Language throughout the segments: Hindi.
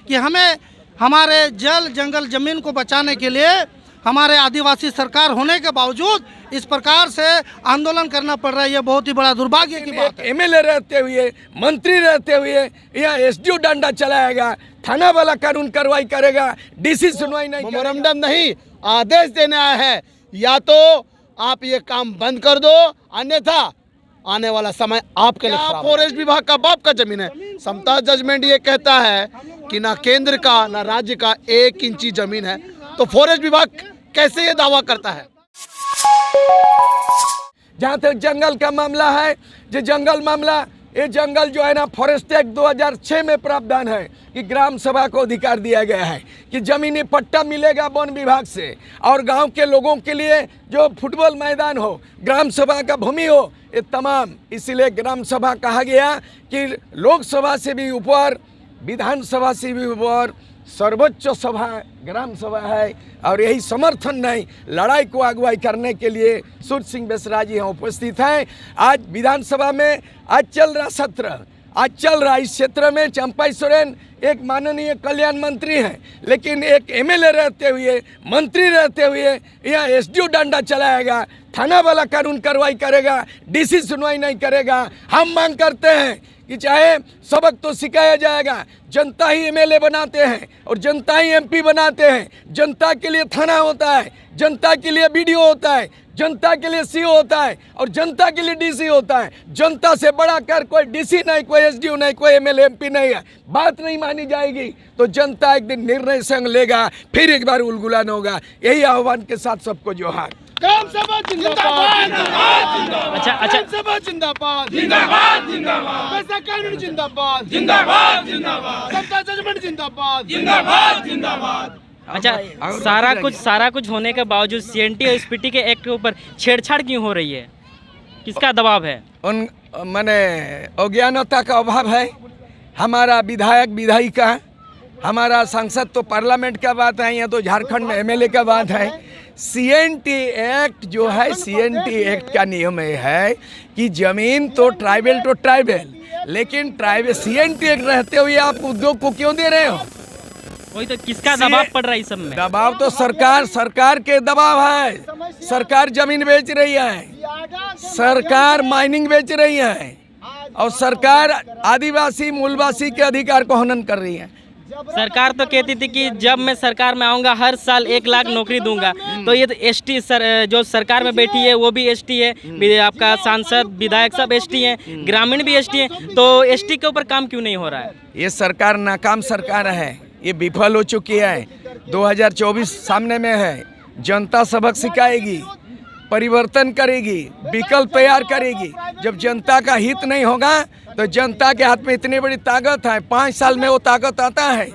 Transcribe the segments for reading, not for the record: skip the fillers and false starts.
कि हमें हमारे जल जंगल ज़मीन को बचाने के लिए हमारे आदिवासी सरकार होने के बावजूद इस प्रकार से आंदोलन करना पड़ रहा है। ये बहुत ही बड़ा दुर्भाग्य की बात है। एमएलए रहते हुए, मंत्री रहते हुए यहाँ एसडीओ डंडा चलाएगा, थाना वाला कानून कार्रवाई करेगा, डीसी सुनवाई नहीं, मेमोरेंडम नहीं, आदेश देने आया है। या तो आप ये काम बंद कर दो, अन्यथा आने वाला समय आपके लिए खराब। फॉरेस्ट विभाग का बाप का जमीन है। समता जजमेंट ये कहता है कि ना केंद्र का ना राज्य का 1 इंची जमीन है, तो फॉरेस्ट विभाग कैसे ये दावा करता है? जहाँ तक जंगल का मामला है, जो जंगल मामला, ये जंगल जो है ना, फॉरेस्ट एक्ट 2006 में प्रावधान है कि ग्राम सभा को अधिकार दिया गया है कि जमीनी पट्टा मिलेगा वन विभाग से, और गांव के लोगों के लिए जो फुटबॉल मैदान हो, ग्राम सभा का भूमि हो, ये तमाम, इसीलिए ग्राम सभा कहा गया कि लोकसभा से भी ऊपर, विधानसभा से भी ऊपर सर्वोच्च सभा ग्राम सभा है। और यही समर्थन नहीं, लड़ाई को अगुवाई करने के लिए सूर्य सिंह बेसरा जी यहाँ उपस्थित हैं। आज विधानसभा में आज चल रहा सत्र, आज चल रहा इस क्षेत्र में चंपाई सोरेन एक माननीय कल्याण मंत्री हैं, लेकिन एक एमएलए रहते हुए, मंत्री रहते हुए यहाँ एसडीओ डंडा चलाएगा, थाना वाला कानून कार्रवाई करेगा, डीसी सुनवाई नहीं करेगा। हम मांग करते हैं कि चाहे सबक तो सिखाया जाएगा, जनता ही एमएलए बनाते हैं और जनता ही एमपी बनाते हैं। जनता के लिए थाना होता है, जनता के लिए बीडीओ होता है, जनता के लिए सीओ होता है और जनता के लिए डीसी होता है। जनता से बड़ा कर कोई डीसी नहीं, कोई एसडीओ नहीं, कोई एमएलए एमपी नहीं है। बात नहीं मानी जाएगी तो जनता एक दिन निर्णय संग लेगा, फिर एक बार उलगुलान होगा। यही आह्वान के साथ सबको जोहार। ग्राम सभा जिंदाबाद, अच्छा सभा जिंदाबाद, जिंदाबाद, वैसा कानून जिंदाबाद, जिंदाबाद, समता जजमेंट जिंदाबाद, जिंदाबाद। अच्छा, सारा कुछ होने के बावजूद सीएनटी और एसपीटी के एक्ट के ऊपर छेड़छाड़ क्यों हो रही है? किसका दबाव है? उन माने अज्ञानता का अभाव है। हमारा विधायक विधायिका, हमारा सांसद तो पार्लियामेंट का बात है, यहाँ तो झारखंड में एमएलए का बात है। सीएनटी एक्ट जो है, सीएनटी एक्ट का नियम है कि जमीन तो ट्राइबल, लेकिन ट्राइबल सीएनटी एक्ट रहते हुए आप उद्योग को क्यों दे रहे हो? वही तो, किसका दबाव पड़ रहा है इस सब में? दबाव तो सरकार के दबाव है। सरकार जमीन बेच रही है, सरकार माइनिंग बेच रही है, और सरकार आदिवासी मूलवासी के अधिकार को हनन कर रही है। सरकार तो कहती थी कि जब मैं सरकार में आऊंगा हर साल 1 लाख नौकरी दूंगा। तो ये तो एसटी जो सरकार में बैठी है वो भी एसटी है, आपका सांसद विधायक सब एसटी हैं, ग्रामीण भी एसटी हैं। तो एसटी के ऊपर काम क्यों नहीं हो रहा है? ये सरकार नाकाम सरकार है, ये विफल हो चुकी है। 2024 सामने में है, जनता सबक सिखाएगी, परिवर्तन करेगी, विकल्प तैयार करेगी। जब जनता का हित नहीं होगा तो जनता के हाथ में इतनी बड़ी ताकत है, 5 साल में वो ताकत आता है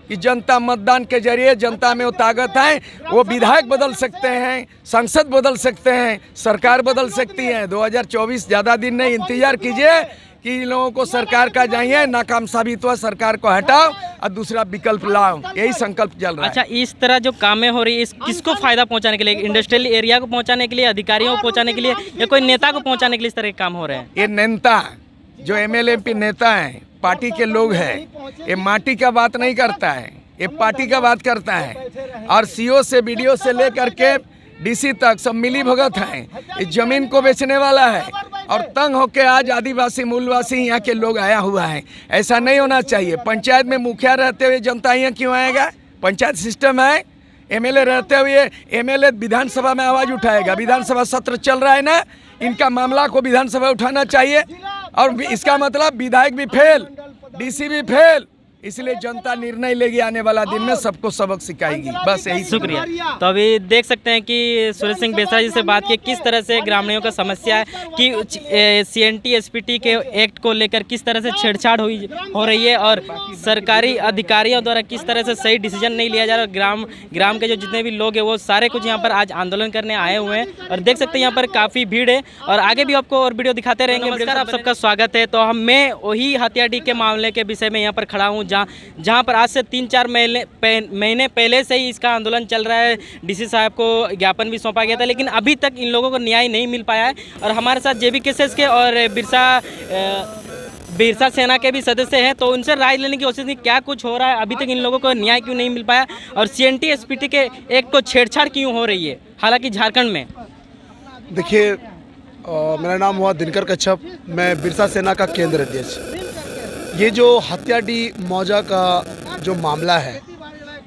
कि जनता मतदान के जरिए, जनता में वो ताकत है, वो विधायक बदल सकते हैं, सांसद बदल सकते हैं, सरकार बदल सकती है। 2024 ज़्यादा दिन नहीं, इंतजार कीजिए कि इन लोगों को सरकार का जाइए, नाकाम साबित हुआ सरकार को हटाओ और दूसरा विकल्प लाओ, यही संकल्प चल रहा है। अच्छा, इस तरह जो कामें हो रही है, किसको फायदा पहुंचाने के लिए? इंडस्ट्रियल एरिया को पहुंचाने के लिए, अधिकारियों को पहुंचाने के लिए, या कोई नेता को पहुंचाने के लिए इस तरह के काम हो रहे हैं? ये नेता जो एमएलए एमपी नेता हैं, पार्टी के लोग हैं, ये माटी का बात नहीं करता है, ये पार्टी का बात करता है। और सीओ से बीडीओ से लेकर के डीसी तक सब मिली भगत हैं। इस जमीन को बेचने वाला है और तंग होके आज आदिवासी मूलवासी यहाँ के लोग आया हुआ है। ऐसा नहीं होना चाहिए। पंचायत में मुखिया रहते हुए जनता यहाँ क्यों आएगा? पंचायत सिस्टम है। एमएलए रहते हुए एमएलए विधानसभा में आवाज़ उठाएगा। विधानसभा सत्र चल रहा है ना, इनका मामला को विधानसभा उठाना चाहिए। और इसका मतलब विधायक भी फेल, डीसी भी फेल, इसलिए जनता निर्णय लेगी, आने वाला दिन में सबको सबक सिखाएगी। बस यही। शुक्रिया। तो अभी देख सकते हैं कि सूर्य सिंह बेसरा जी से बात की, किस तरह से ग्रामीणों का समस्या है कि सीएनटी एसपीटी के एक्ट को लेकर किस तरह से छेड़छाड़ हो रही है और सरकारी अधिकारियों द्वारा किस तरह से सही डिसीजन नहीं लिया जा रहा। ग्राम के जो जितने भी लोग हैं वो सारे कुछ यहाँ पर आज आंदोलन करने आए हुए हैं और देख सकते हैं यहाँ पर काफ़ी भीड़ है और आगे भी आपको और वीडियो दिखाते रहेंगे। नमस्कार, आप सबका स्वागत है। तो मैं वही हत्याडी के मामले के विषय में यहाँ पर खड़ा हूँ, जहाँ पर आज से 3-4 महीने पहले से ही इसका आंदोलन चल रहा है। डीसी साहब को ज्ञापन भी सौंपा गया था, लेकिन अभी तक इन लोगों को न्याय नहीं मिल पाया है। और हमारे साथ जेबी केसेस के और बिरसा बिरसा सेना के भी सदस्य हैं, तो उनसे राय लेने की कोशिश की क्या कुछ हो रहा है, अभी तक इन लोगों को न्याय क्यों नहीं मिल पाया और CNT SPT के एक्ट को छेड़छाड़ क्यों हो रही है, हालांकि झारखंड में। देखिए, मेरा नाम हुआ दिनकर कच्छप, मैं बिरसा सेना का केंद्र अध्यक्ष। ये जो हत्याडी मौजा का जो मामला है,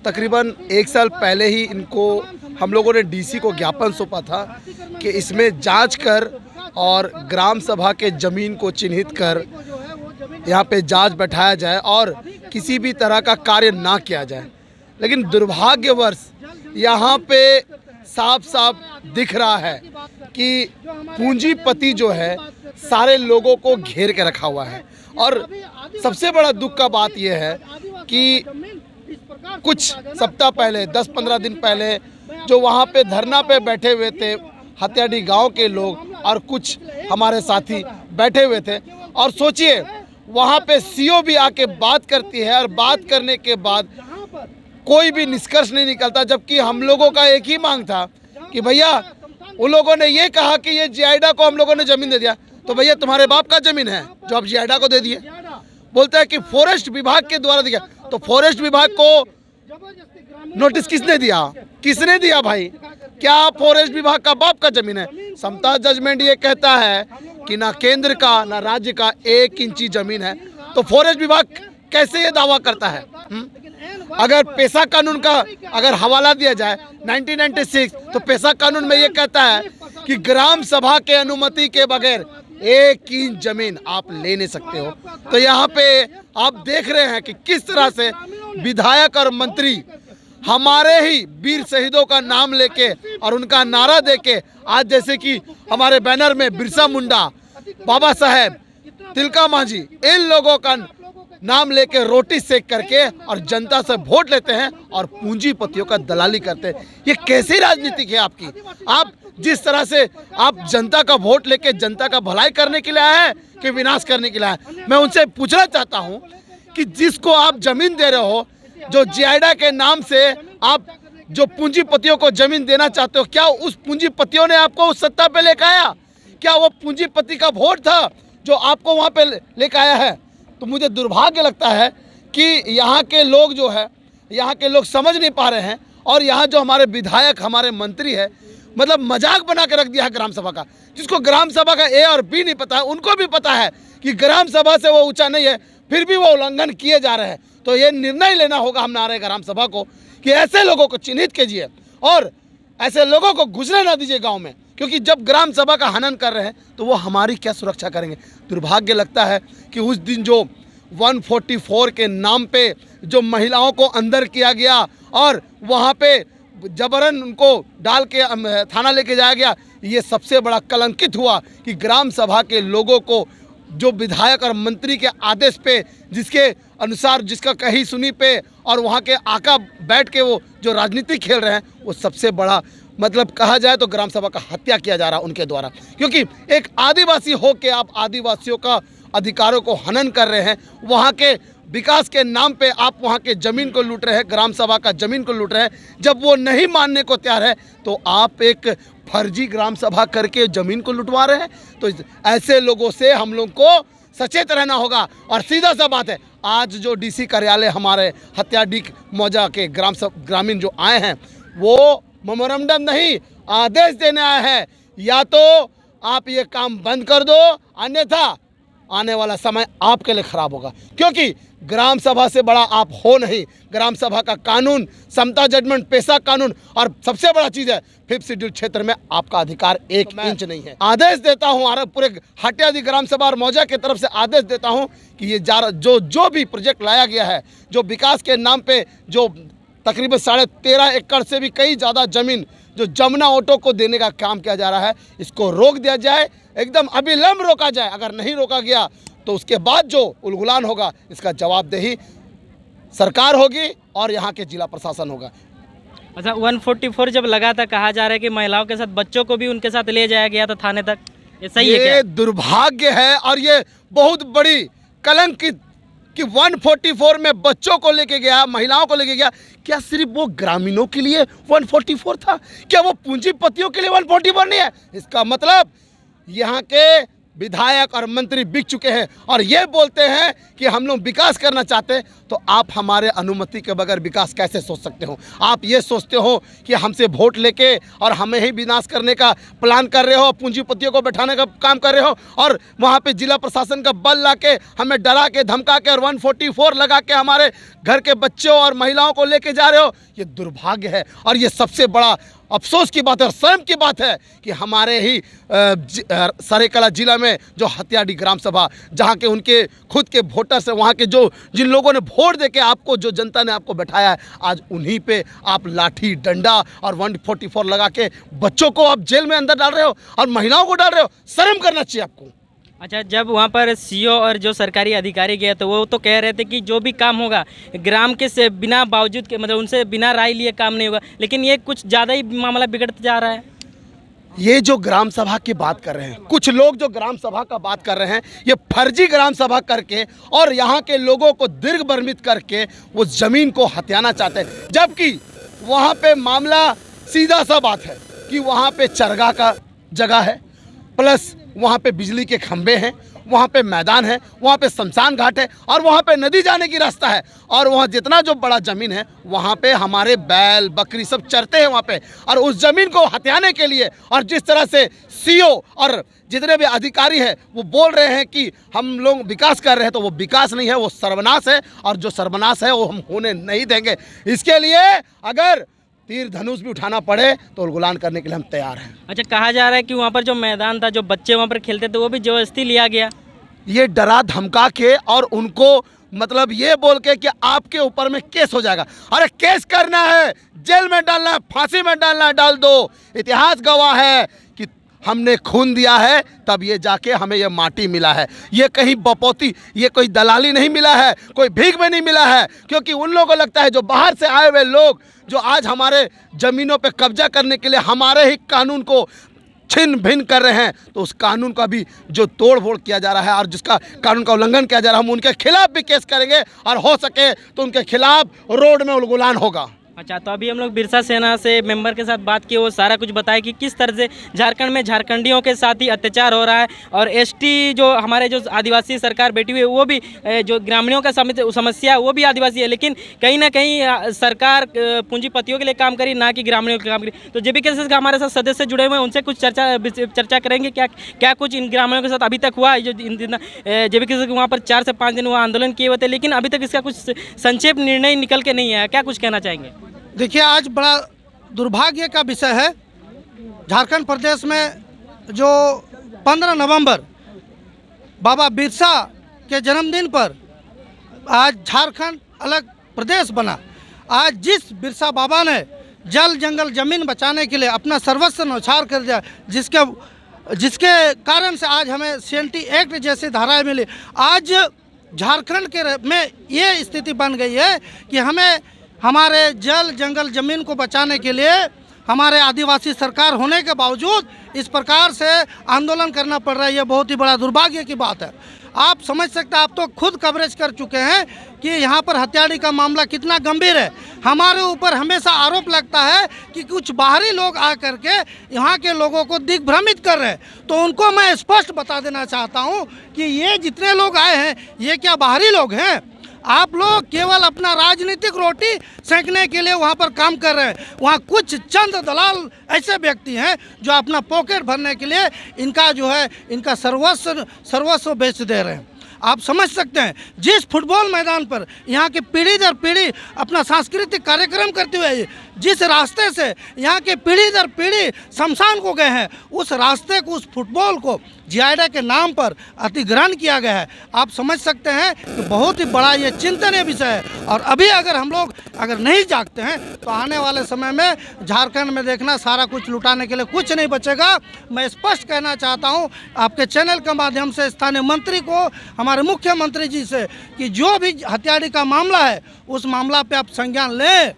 तकरीबन 1 साल पहले ही इनको हम लोगों ने DC को ज्ञापन सौंपा था कि इसमें जांच कर और ग्राम सभा के ज़मीन को चिन्हित कर यहाँ पे जांच बैठाया जाए और किसी भी तरह का कार्य ना किया जाए। लेकिन दुर्भाग्यवश यहाँ पे साफ साफ दिख रहा है कि पूंजीपति जो है सारे लोगों को घेर के रखा हुआ है। और सबसे बड़ा दुख का बात यह है कि कुछ सप्ताह पहले, 10-15 दिन पहले, जो वहाँ पे धरना पे बैठे हुए थे हत्याडी गांव के लोग और कुछ हमारे साथी बैठे हुए थे, और सोचिए वहाँ पे CO भी आके बात करती है और बात करने के बाद कोई भी निष्कर्ष नहीं निकलता। जबकि हम लोगों का एक ही मांग था कि भैया, उन लोगों ने ये कहा कि ये जियाइडा को हम लोगों ने ज़मीन दे दिया, तो भैया तुम्हारे बाप का ज़मीन है जो आप जियाइडा को दे दिए। बोलता है कि फॉरेस्ट विभाग के द्वारा दिया, तो फॉरेस्ट विभाग को नोटिस किसने दिया? किसने दिया भाई? क्या फॉरेस्ट विभाग का बाप का ज़मीन है? समता जजमेंट ये कहता है कि ना केंद्र का ना राज्य का 1 इंची ज़मीन है, तो फॉरेस्ट विभाग कैसे ये दावा करता है? अगर पेशा कानून का अगर हवाला दिया जाए 1996, तो पेशा कानून में ये कहता है कि ग्राम सभा के अनुमति के बगैर 1 इंच जमीन आप ले नहीं सकते हो। तो यहाँ पे आप देख रहे हैं कि किस तरह से विधायक और मंत्री हमारे ही वीर शहीदों का नाम लेके और उनका नारा देके, आज जैसे कि हमारे बैनर में बिरसा मुंडा, बाबा साहेब, तिलका मांझी, इन लोगों का नाम लेके रोटी सेक करके और जनता से वोट लेते हैं और पूंजीपतियों का दलाली करते हैं। ये कैसी राजनीति है आपकी? आप जिस तरह से आप जनता का वोट लेके जनता का भलाई करने के लिए आए हैं कि विनाश करने के लिए आए? मैं उनसे पूछना चाहता हूं कि जिसको आप जमीन दे रहे हो, जो जियाइडा के नाम से आप जो पूंजीपतियों को जमीन देना चाहते हो, क्या उस पूंजीपतियों ने आपको उस सत्ता पे लेकर आया? क्या वो पूंजीपति का वोट था जो आपको वहाँ पे लेकर आया है? तो मुझे दुर्भाग्य लगता है कि यहाँ के लोग जो है, यहाँ के लोग समझ नहीं पा रहे हैं। और यहाँ जो हमारे विधायक, हमारे मंत्री है, मतलब मजाक बना के रख दिया है ग्राम सभा का। जिसको ग्राम सभा का A और B नहीं पता है, उनको भी पता है कि ग्राम सभा से वो ऊंचा नहीं है, फिर भी वो उल्लंघन किए जा रहे हैं। तो ये निर्णय लेना होगा हम नारे ग्राम सभा को कि ऐसे लोगों को चिन्हित कीजिए और ऐसे लोगों को गुजरने ना दीजिए गाँव में, क्योंकि जब ग्राम सभा का हनन कर रहे हैं तो वो हमारी क्या सुरक्षा करेंगे? दुर्भाग्य लगता है कि उस दिन जो 144 के नाम पे जो महिलाओं को अंदर किया गया और वहाँ पे जबरन उनको डाल के थाना लेके जाया गया, ये सबसे बड़ा कलंकित हुआ कि ग्राम सभा के लोगों को जो विधायक और मंत्री के आदेश पे, जिसके अनुसार, जिसका कही सुनी पे और वहाँ के आका बैठ के वो जो राजनीति खेल रहे हैं, वो सबसे बड़ा मतलब कहा जाए तो ग्राम सभा का हत्या किया जा रहा है उनके द्वारा। क्योंकि एक आदिवासी हो के आप आदिवासियों का अधिकारों को हनन कर रहे हैं, वहाँ के विकास के नाम पे आप वहाँ के ज़मीन को लूट रहे हैं, ग्राम सभा का ज़मीन को लूट रहे हैं। जब वो नहीं मानने को तैयार है तो आप एक फर्जी ग्राम सभा करके ज़मीन को लुटवा रहे हैं। तो ऐसे लोगों से हम लोग को सचेत रहना होगा। और सीधा सा बात है, आज जो DC कार्यालय हमारे हत्याडी मौजा के ग्रामीण जो आए हैं, वो मेमोरेंडम नहीं, आदेश देने आए हैं, या तो आप ये काम बंद कर दो, अन्यथा आने वाला समय आपके लिए खराब होगा। क्योंकि ग्राम सभा से बड़ा आप हो नहीं। ग्राम सभा का कानून, समता जजमेंट, पेशा कानून, और सबसे बड़ा चीज़ है 5th शेड्यूल क्षेत्र में आपका अधिकार 1 इंच नहीं है। आदेश देता हूँ और पूरे हत्याडी ग्राम सभा और मौजा की तरफ से आदेश देता हूँ कि ये जो भी प्रोजेक्ट लाया गया है, जो विकास के नाम पे जो तकरीबन 13.5 एकड़ से भी कई ज़्यादा ज़मीन जो जमुना ऑटो को देने का काम किया जा रहा है, इसको रोक दिया जाए, एकदम अविलंब रोका जाए। अगर नहीं रोका गया तो उसके बाद जो उलगुलान होगा, इसका जवाबदेही सरकार होगी और यहाँ के जिला प्रशासन होगा। अच्छा, 144 जब लगा था, कहा जा रहा है कि महिलाओं के साथ बच्चों को भी उनके साथ ले जाया गया था थाने तक, ये सही है क्या? ये दुर्भाग्य है और ये बहुत बड़ी कलंकित कि 144 में बच्चों को लेके गया, महिलाओं को लेके गया। क्या सिर्फ वो ग्रामीणों के लिए 144 था? क्या वो पूंजीपतियों के लिए 144 नहीं है? इसका मतलब यहाँ के विधायक और मंत्री बिक चुके हैं और ये बोलते हैं कि हम लोग विकास करना चाहते हैं, तो आप हमारे अनुमति के बगैर विकास कैसे सोच सकते हो? आप ये सोचते हो कि हमसे वोट लेके और हमें ही विनाश करने का प्लान कर रहे हो, पूंजीपतियों को बैठाने का काम कर रहे हो और वहाँ पे जिला प्रशासन का बल ला के हमें डरा के धमका के और 144 लगा के हमारे घर के बच्चों और महिलाओं को लेके जा रहे हो। ये दुर्भाग्य है और ये सबसे बड़ा अफसोस की बात है और शर्म की बात है कि हमारे ही सरायकेला जिला में जो हत्याडी ग्राम सभा, जहाँ के उनके खुद के वोटर्स हैं, वहाँ के जो जिन लोगों ने वोट देके आपको, जो जनता ने आपको बैठाया है, आज उन्हीं पे आप लाठी डंडा और 144 लगा के बच्चों को आप जेल में अंदर डाल रहे हो और महिलाओं को डाल रहे हो। शर्म करना चाहिए आपको। अच्छा, जब वहाँ पर सीओ और जो सरकारी अधिकारी गए तो वो तो कह रहे थे कि जो भी काम होगा ग्राम के से बिना बावजूद के, मतलब उनसे बिना राय लिए काम नहीं होगा, लेकिन ये कुछ ज़्यादा ही मामला बिगड़ता जा रहा है। ये जो ग्राम सभा की बात कर रहे हैं, कुछ लोग जो ग्राम सभा का बात कर रहे हैं, ये फर्जी ग्राम सभा करके और यहाँ के लोगों को दीर्घ भ्रमित करके वो ज़मीन को हथियाना चाहते हैं, जबकि वहाँ पे मामला सीधा सा बात है कि वहाँ पे चरगा का जगह है, प्लस वहाँ पे बिजली के खंभे हैं, वहाँ पे मैदान है, वहाँ पे शमशान घाट है और वहाँ पे नदी जाने की रास्ता है और वहाँ जितना जो बड़ा ज़मीन है वहाँ पे हमारे बैल बकरी सब चरते हैं वहाँ पे। और उस ज़मीन को हथियाने के लिए और जिस तरह से सीओ और जितने भी अधिकारी हैं वो बोल रहे हैं कि हम लोग विकास कर रहे हैं, तो वो विकास नहीं है, वो सर्वनाश है और जो सर्वनाश है वो हम होने नहीं देंगे। इसके लिए अगर तीर धनुष भी उठाना पड़े तो गुलान करने के लिए हम तैयार हैं। अच्छा, कहा जा रहा है कि वहाँ पर जो मैदान था, जो बच्चे वहाँ पर खेलते थे, वो भी जबरदस्ती लिया गया। ये डरा धमका के और उनको मतलब ये बोल के कि आपके ऊपर में केस हो जाएगा। अरे केस करना है, जेल में डालना है, फांसी में डालना है, डाल दो। इतिहास गवाह है कि हमने खून दिया है तब ये जाके हमें ये माटी मिला है। ये कहीं बपौती, ये कोई दलाली नहीं मिला है, कोई भीख में नहीं मिला है, क्योंकि उन लोगों को लगता है जो बाहर से आए हुए लोग जो आज हमारे ज़मीनों पे कब्जा करने के लिए हमारे ही कानून को छिन भिन्न कर रहे हैं, तो उस कानून का भी जो तोड़ फोड़ किया जा रहा है और जिसका कानून का उल्लंघन किया जा रहा है, हम उनके खिलाफ भी केस करेंगे और हो सके तो उनके खिलाफ रोड में उलगुलान होगा। अच्छा, तो अभी हम लोग बिरसा सेना से मेंबर के साथ बात किए, वो सारा कुछ बताया कि किस तरह से झारखंड में झारखंडियों के साथ ही अत्याचार हो रहा है और एसटी जो हमारे जो आदिवासी सरकार बैठी हुई है वो भी जो ग्रामीणों का समस्या है वो भी आदिवासी है, लेकिन कहीं ना कहीं सरकार पूंजीपतियों के लिए काम करी, ना कि ग्रामीणों के लिए काम करी। तो जेबीके का हमारे साथ सदस्य जुड़े हुए हैं, उनसे कुछ चर्चा करेंगे क्या कुछ इन ग्रामीणों के साथ अभी तक हुआ है। जो इन दिन जेबीके वहाँ पर 4 से 5 दिन वहाँ आंदोलन किए हुए थे, लेकिन अभी तक इसका कुछ संक्षेप निर्णय निकल के नहीं आया। क्या कुछ कहना चाहेंगे? देखिए, आज बड़ा दुर्भाग्य का विषय है, झारखंड प्रदेश में जो 15 नवंबर बाबा बिरसा के जन्मदिन पर आज झारखंड अलग प्रदेश बना। आज जिस बिरसा बाबा ने जल जंगल ज़मीन बचाने के लिए अपना सर्वस्व न्यौछावर कर दिया, जिसके कारण से आज हमें CNT एक्ट जैसी धाराएं मिली। आज झारखंड के में ये स्थिति बन गई है कि हमें हमारे जल जंगल ज़मीन को बचाने के लिए हमारे आदिवासी सरकार होने के बावजूद इस प्रकार से आंदोलन करना पड़ रहा है। ये बहुत ही बड़ा दुर्भाग्य की बात है। आप समझ सकते हैं, आप तो खुद कवरेज कर चुके हैं कि यहाँ पर हत्याड़ी का मामला कितना गंभीर है। हमारे ऊपर हमेशा आरोप लगता है कि कुछ बाहरी लोग आ करके यहाँ के लोगों को दिग्भ्रमित कर रहे हैं। तो उनको मैं स्पष्ट बता देना चाहता हूँ कि ये जितने लोग आए हैं ये क्या बाहरी लोग हैं? आप लोग केवल अपना राजनीतिक रोटी सेंकने के लिए वहाँ पर काम कर रहे हैं। वहाँ कुछ चंद दलाल ऐसे व्यक्ति हैं जो अपना पॉकेट भरने के लिए इनका जो है इनका सर्वस्व बेच दे रहे हैं। आप समझ सकते हैं, जिस फुटबॉल मैदान पर यहाँ की पीढ़ी दर पीढ़ी अपना सांस्कृतिक कार्यक्रम करते हुए जिस रास्ते से यहाँ के पीढ़ी दर पीढ़ी शमशान को गए हैं, उस रास्ते को, उस फुटबॉल को जियाडा के नाम पर अतिग्रहण किया गया है। आप समझ सकते हैं कि बहुत ही बड़ा ये चिंतनीय विषय है। और अभी अगर हम लोग नहीं जागते हैं तो आने वाले समय में झारखंड में देखना सारा कुछ लुटाने के लिए कुछ नहीं बचेगा। मैं स्पष्ट कहना चाहता हूँ आपके चैनल के माध्यम से स्थानीय मंत्री को, हमारे मुख्यमंत्री जी से, कि जो भी हत्याड़ी का मामला है उस मामला पे आप संज्ञान लें।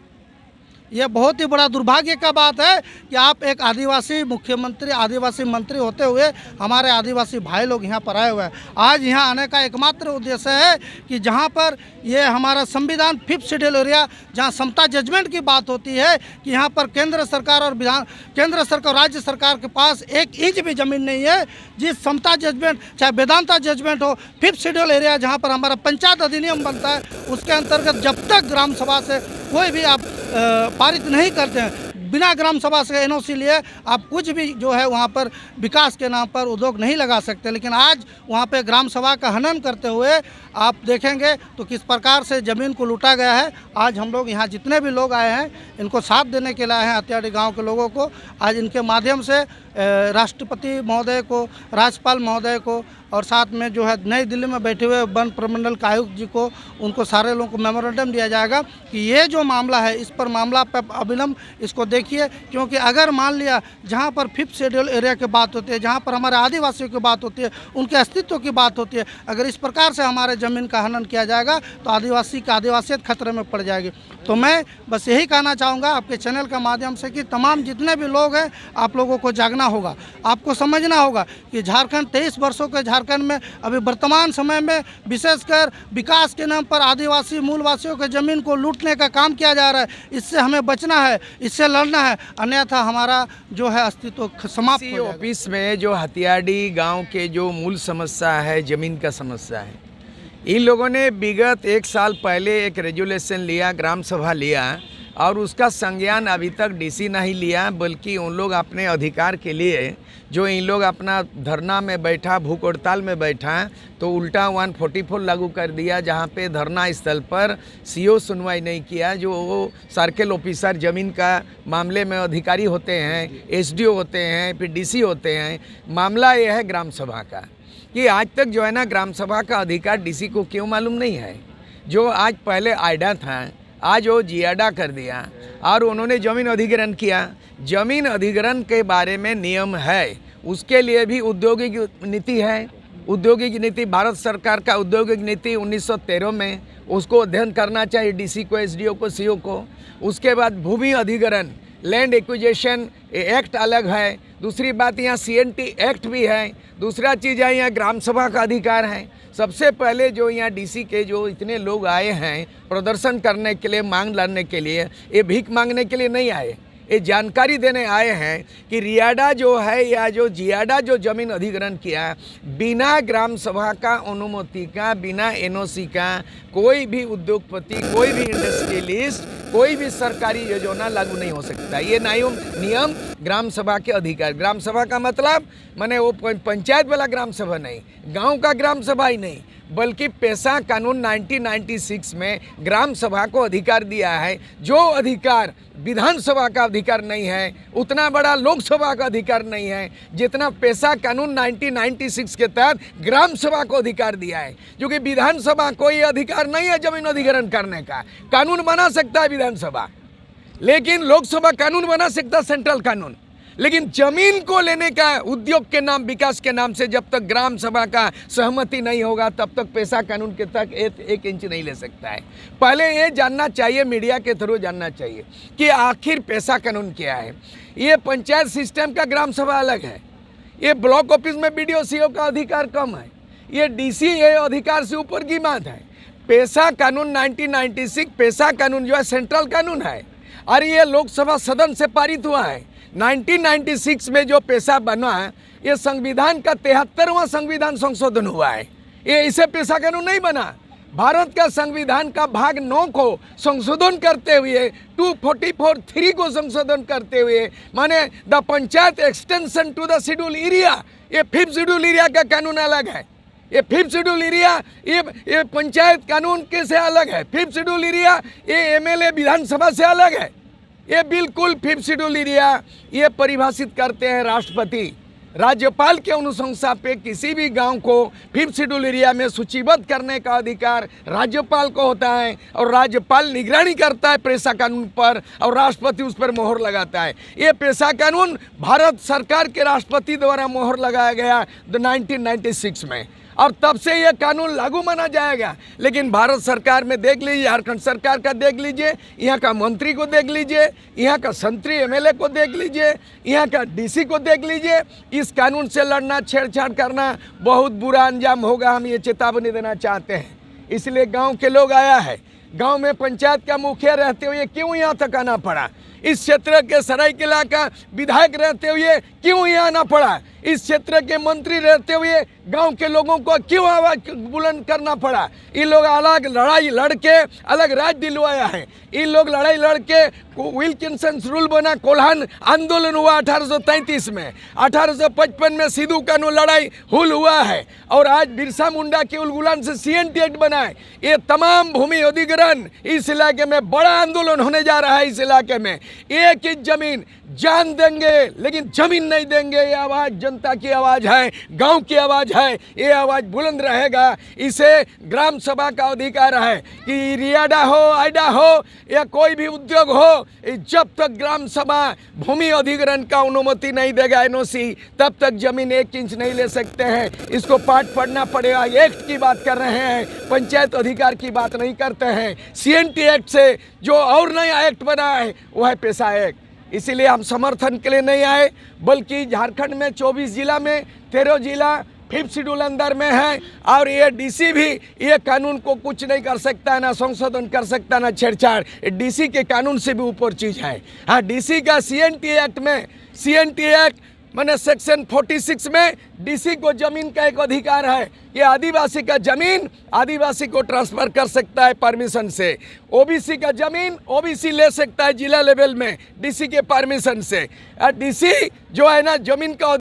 ये बहुत ही बड़ा दुर्भाग्य का बात है कि आप एक आदिवासी मुख्यमंत्री, आदिवासी मंत्री होते हुए हमारे आदिवासी भाई लोग यहाँ पर आए हुए हैं। आज यहाँ आने का एकमात्र उद्देश्य है कि जहाँ पर ये हमारा संविधान 5th शेड्यूल एरिया, जहाँ समता जजमेंट की बात होती है कि यहाँ पर केंद्र सरकार और राज्य सरकार के पास 1 इंच भी ज़मीन नहीं है। जिस समता जजमेंट, चाहे वेदांता जजमेंट हो, 5th शेड्यूल एरिया जहाँ पर हमारा पंचायत अधिनियम बनता है, उसके अंतर्गत जब तक ग्राम सभा से कोई भी आप पारित नहीं करते हैं, बिना ग्राम सभा से एनओसी लिए आप कुछ भी जो है वहाँ पर विकास के नाम पर उद्योग नहीं लगा सकते। लेकिन आज वहाँ पे ग्राम सभा का हनन करते हुए आप देखेंगे तो किस प्रकार से ज़मीन को लूटा गया है। आज हम लोग यहाँ जितने भी लोग आए हैं, इनको साथ देने के लिए आए हैं, हत्याड़ी गांव के लोगों को। आज इनके माध्यम से राष्ट्रपति महोदय को, राज्यपाल महोदय को और साथ में जो है नई दिल्ली में बैठे हुए वन प्रमंडल के आयुक्त जी को, उनको सारे लोगों को मेमोरेंडम दिया जाएगा कि ये जो मामला है, इस पर मामला पर अविलंब इसको देखिए। क्योंकि अगर मान लिया जहाँ पर 5th शेड्यूल एरिया की बात होती है, जहाँ पर हमारे आदिवासियों की बात होती है, उनके अस्तित्व की बात होती है, अगर इस प्रकार से हमारे ज़मीन का हनन किया जाएगा तो आदिवासी की आदिवासियत खतरे में पड़ जाएगी। तो मैं बस यही कहना चाहूँगा आपके चैनल के माध्यम से कि तमाम जितने भी लोग हैं, आप लोगों को जागना होगा, आपको समझना होगा कि झारखंड 23 वर्षों के झारखंड में अभी वर्तमान समय में विशेषकर विकास के नाम पर आदिवासी मूलवासियों के ज़मीन को लूटने का काम किया जा रहा है। इससे हमें बचना है, इससे लड़ना है, अन्यथा हमारा जो है अस्तित्व समाप्त हो जाएगा। ऑफिस में जो हथियाड़ी गांव के जो मूल समस्या है, ज़मीन का समस्या है, इन लोगों ने विगत 1 साल पहले एक रेजुलेशन लिया, ग्राम सभा लिया, और उसका संज्ञान अभी तक डीसी नहीं लिया। बल्कि उन लोग अपने अधिकार के लिए जो इन लोग अपना धरना में बैठा, भूख हड़ताल में बैठा, तो उल्टा 144 लागू कर दिया, जहाँ पे धरना स्थल पर सीओ सुनवाई नहीं किया। जो वो सर्किल ऑफिसर ज़मीन का मामले में अधिकारी होते हैं, एसडीओ होते हैं, फिर डीसी होते हैं। मामला ये है ग्राम सभा का कि आज तक जो है ना, ग्राम सभा का अधिकार डीसी को क्यों मालूम नहीं है। जो आज पहले आइडा था, आज वो जियाडा कर दिया और उन्होंने ज़मीन अधिग्रहण किया। ज़मीन अधिग्रहण के बारे में नियम है, उसके लिए भी औद्योगिक नीति है। औद्योगिक नीति, भारत सरकार का औद्योगिक नीति 1913 में, उसको अध्ययन करना चाहिए डीसी को, एसडीओ को, सीओ को। उसके बाद भूमि अधिग्रहण, लैंड एक्विजिशन एक्ट अलग है। दूसरी बात, यहाँ सीएनटी एक्ट भी है। दूसरा चीज़ है, यहाँ ग्राम सभा का अधिकार है। सबसे पहले जो यहाँ डीसी के जो इतने लोग आए हैं प्रदर्शन करने के लिए, मांग लाने के लिए, ये भीख मांगने के लिए नहीं आए, ये जानकारी देने आए हैं कि रियाडा जो है या जो जियाडा जो ज़मीन अधिग्रहण किया, बिना ग्राम सभा का अनुमति का, बिना एनओसी का कोई भी उद्योगपति, कोई भी इंडस्ट्रियलिस्ट, कोई भी सरकारी योजना लागू नहीं हो सकता। ये नियम ग्राम सभा के अधिकार। ग्राम सभा का मतलब माने वो पंचायत वाला ग्राम सभा नहीं, गांव का ग्राम सभा ही नहीं, बल्कि पेशा कानून 1996 में ग्राम सभा को अधिकार दिया है। जो अधिकार विधानसभा का अधिकार नहीं है, उतना बड़ा लोकसभा का अधिकार नहीं है, जितना पेशा कानून 1996 के तहत ग्राम सभा को अधिकार दिया है। जो कि विधानसभा को ये अधिकार नहीं है जमीन अधिग्रहण करने का। कानून बना सकता है विधानसभा, लेकिन लोकसभा कानून बना सकता है, सेंट्रल कानून। लेकिन जमीन को लेने का उद्योग के नाम, विकास के नाम से जब तक ग्राम सभा का सहमति नहीं होगा, तब तक पेशा कानून के तक 1 इंच नहीं ले सकता है। पहले ये जानना चाहिए, मीडिया के थ्रू जानना चाहिए कि आखिर पेशा कानून क्या है। ये पंचायत सिस्टम का ग्राम सभा अलग है, ये ब्लॉक ऑफिस में बीडीओ सीओ का अधिकार कम है, ये डीसी ये अधिकार से ऊपर की बात है। पेशा कानून 1996 पेशा कानून जो है सेंट्रल कानून है, और ये लोकसभा सदन से पारित हुआ है। 1996 में जो पेशा बना है, ये संविधान का 73वां संविधान संशोधन हुआ है। ये इसे पेशा कानून नहीं बना। भारत का संविधान का भाग 9 को संशोधन करते हुए, 244(3) को संशोधन करते हुए, माने the panchayat extension to the schedule area, ये 5th शेड्यूल एरिया का कानून अलग है। ये 5th शेड्यूल एरिया ये पंचायत कानून के से अलग है। 5th शेड्यूल एरिया ये एमएलए विधानसभा से अलग है। ये बिल्कुल 5th शेड्यूल एरिया ये परिभाषित करते हैं राष्ट्रपति। राज्यपाल के अनुशंसा पे किसी भी गांव को 5th शेड्यूल एरिया में सूचीबद्ध करने का अधिकार राज्यपाल को होता है, और राज्यपाल निगरानी करता है पेशा कानून पर, और राष्ट्रपति उस पर मोहर लगाता है। ये पेशा कानून भारत सरकार के राष्ट्रपति द्वारा मोहर लगाया गया 1996 में। और तब से ये कानून लागू माना जाएगा। लेकिन भारत सरकार में देख लीजिए, झारखंड सरकार का देख लीजिए, यहाँ का मंत्री को देख लीजिए, यहाँ का संतरी एमएलए को देख लीजिए, यहाँ का डीसी को देख लीजिए। इस कानून से लड़ना, छेड़छाड़ करना बहुत बुरा अंजाम होगा, हम ये चेतावनी देना चाहते हैं। इसलिए गांव के लोग आया है, गांव में पंचायत का मुखिया रहते हुए क्यों यहाँ तक आना पड़ा, इस क्षेत्र के सरायकेला का विधायक रहते हुए क्यों यहाँ आना पड़ा, इस क्षेत्र के मंत्री रहते हुए गांव के लोगों को क्यों आवाज बुलंद करना पड़ा। इन लोग अलग लड़ाई लड़के अलग राज्य दिलवाया है। इन लोग लड़ाई लड़के विल्किंसन रूल बना, कोल्हान आंदोलन हुआ 1833 में, 1855 में सिद्धू कानून लड़ाई हुल हुआ है, और आज बिरसा मुंडा के उलगुलान से CNT एक्ट बनाए। ये तमाम भूमि अधिग्रहण इस इलाके में बड़ा आंदोलन होने जा रहा है। इस इलाके में एक ही जमीन जान देंगे लेकिन जमीन नहीं देंगे। ये आवाज़ जनता की आवाज़ है, गांव की आवाज़ है, ये आवाज़ बुलंद रहेगा। इसे ग्राम सभा का अधिकार है कि रियाडा हो, आइडा हो या कोई भी उद्योग हो, जब तक ग्राम सभा भूमि अधिग्रहण का अनुमति नहीं देगा NOC, तब तक जमीन 1 इंच नहीं ले सकते हैं। इसको पाठ पढ़ना पड़ेगा। एक्ट की बात कर रहे हैं, पंचायत अधिकार की बात नहीं करते हैं। CNT एक्ट से जो और नया एक्ट बना है वो है पेशा एक्ट। इसीलिए हम समर्थन के लिए नहीं आए, बल्कि झारखंड में 24 जिला में 13 जिला 5th शेड्यूल अंदर में है, और ये डीसी भी ये कानून को कुछ नहीं कर सकता, ना संशोधन कर सकता, ना छेड़छाड़। डीसी के कानून से भी ऊपर चीज़ है। हाँ, डीसी का CNT एक्ट में, CNT एक्ट मैंने सेक्शन 46 में डीसी को जमीन का एक अधिकार है कि आदिवासी का जमीन आदिवासी को ट्रांसफर कर सकता है परमिशन से। ओबीसी का जमीन ओबीसी ले सकता है जिला लेवल में डीसी के परमिशन से। डीसी जो है ना जमीन का